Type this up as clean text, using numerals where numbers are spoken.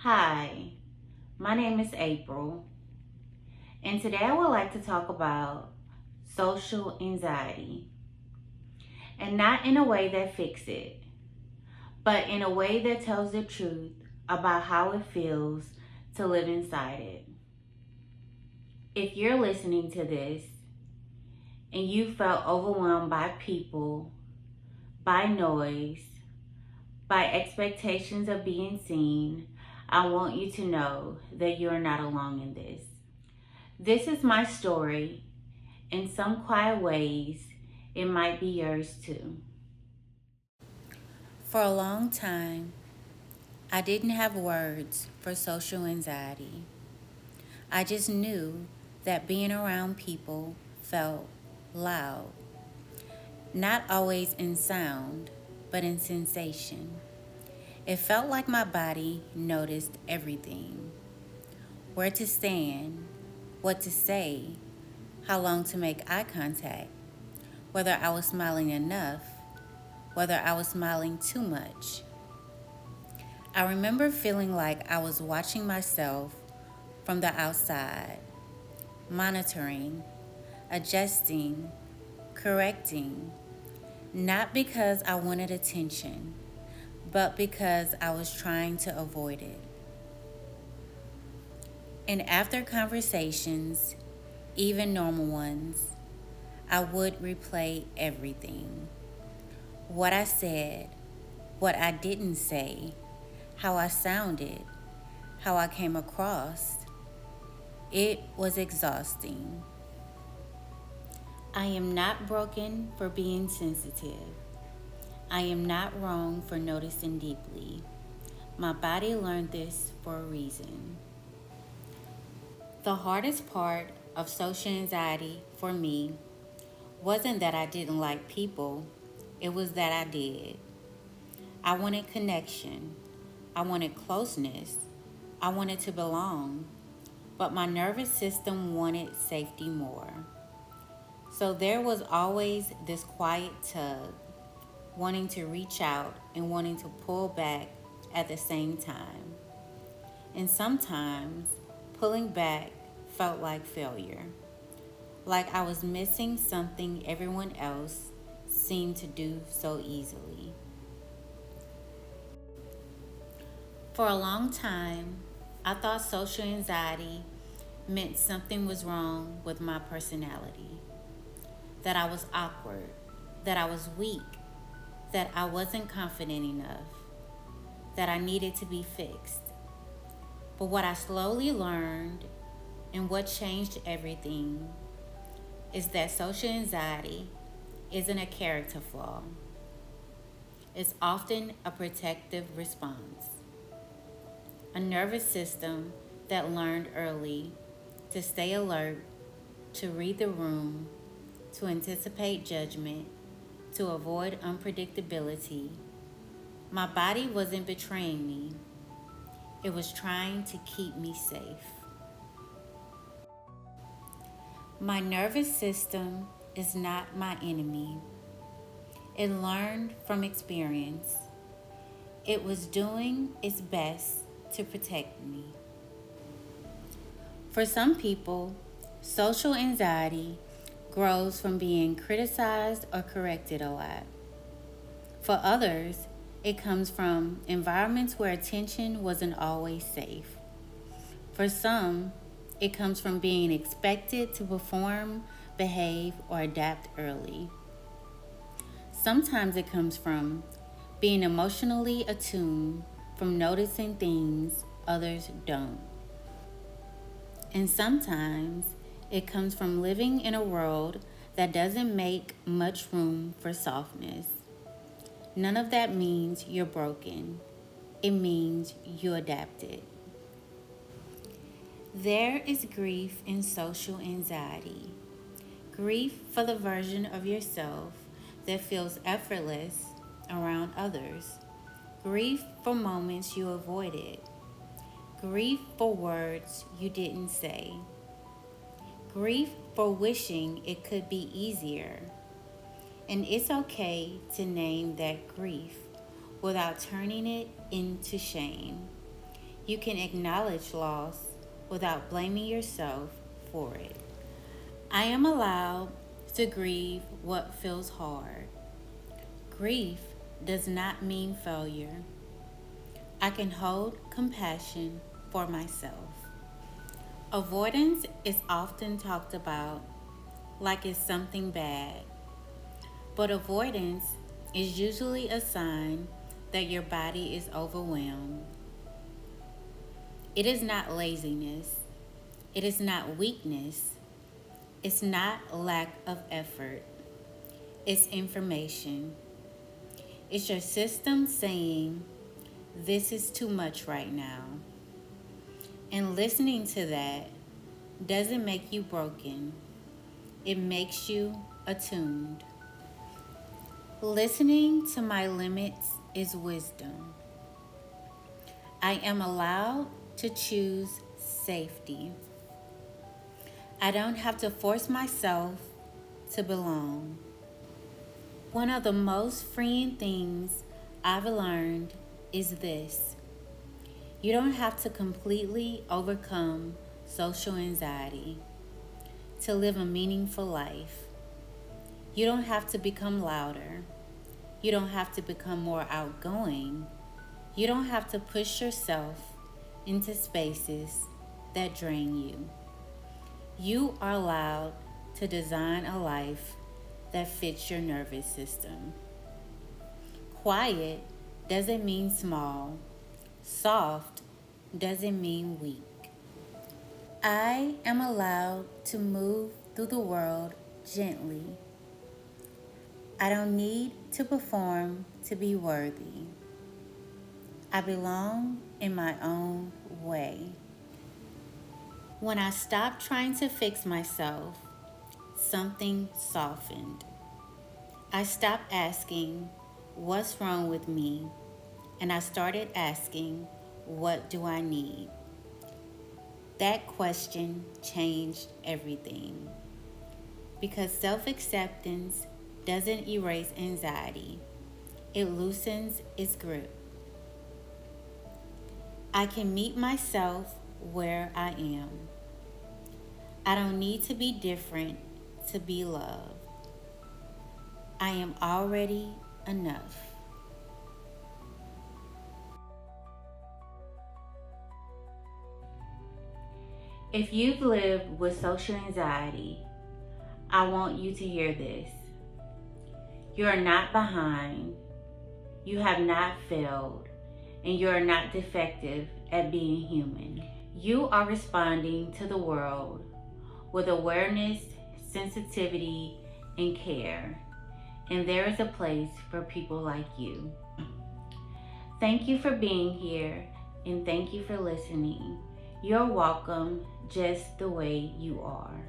Hi, my name is April, and today I would like to talk about social anxiety, and not in a way that fixes it, but in a way that tells the truth about how it feels to live inside it. If you're listening to this and you felt overwhelmed by people, by noise, by expectations of being seen, I want you to know that you're not alone in this. This is my story. In some quiet ways, it might be yours too. For a long time, I didn't have words for social anxiety. I just knew that being around people felt loud, not always in sound, but in sensation. It felt like my body noticed everything: where to stand, what to say, how long to make eye contact, whether I was smiling enough, whether I was smiling too much. I remember feeling like I was watching myself from the outside, monitoring, adjusting, correcting, not because I wanted attention, but because I was trying to avoid it. And after conversations, even normal ones, I would replay everything: what I said, what I didn't say, how I sounded, how I came across. It was exhausting. I am not broken for being sensitive. I am not wrong for noticing deeply. My body learned this for a reason. The hardest part of social anxiety for me wasn't that I didn't like people, it was that I did. I wanted connection. I wanted closeness. I wanted to belong. But my nervous system wanted safety more. So there was always this quiet tug, wanting to reach out and wanting to pull back at the same time. And sometimes pulling back felt like failure, like I was missing something everyone else seemed to do so easily. For a long time, I thought social anxiety meant something was wrong with my personality, that I was awkward, that I was weak, that I wasn't confident enough, that I needed to be fixed. But what I slowly learned and what changed everything is that social anxiety isn't a character flaw. It's often a protective response, a nervous system that learned early to stay alert, to read the room, to anticipate judgment, to avoid unpredictability. My body wasn't betraying me, it was trying to keep me safe. My nervous system is not my enemy. It learned from experience. It was doing its best to protect me. For some people, social anxiety grows from being criticized or corrected a lot. For others, it comes from environments where attention wasn't always safe. For some, it comes from being expected to perform, behave, or adapt early. Sometimes it comes from being emotionally attuned, from noticing things others don't. And sometimes it comes from living in a world that doesn't make much room for softness. None of that means you're broken. It means you adapted. There is grief in social anxiety. Grief for the version of yourself that feels effortless around others. Grief for moments you avoided. Grief for words you didn't say. Grief for wishing it could be easier. And it's okay to name that grief without turning it into shame. You can acknowledge loss without blaming yourself for it. I am allowed to grieve what feels hard. Grief does not mean failure. I can hold compassion for myself. Avoidance is often talked about like it's something bad, but avoidance is usually a sign that your body is overwhelmed. It is not laziness, it is not weakness, it's not lack of effort, it's information. It's your system saying, this is too much right now. And listening to that doesn't make you broken, it makes you attuned. Listening to my limits is wisdom. I am allowed to choose safety. I don't have to force myself to belong. One of the most freeing things I've learned is this: you don't have to completely overcome social anxiety to live a meaningful life. You don't have to become louder. You don't have to become more outgoing. You don't have to push yourself into spaces that drain you. You are allowed to design a life that fits your nervous system. Quiet doesn't mean small. Soft doesn't mean weak. I am allowed to move through the world gently. I don't need to perform to be worthy. I belong in my own way. When I stopped trying to fix myself, something softened. I stopped asking, what's wrong with me? And I started asking, what do I need? That question changed everything. Because self-acceptance doesn't erase anxiety, it loosens its grip. I can meet myself where I am. I don't need to be different to be loved. I am already enough. If you've lived with social anxiety, I want you to hear this. You are not behind, you have not failed, and you are not defective at being human. You are responding to the world with awareness, sensitivity, and care. And there is a place for people like you. Thank you for being here, and thank you for listening. You're welcome just the way you are.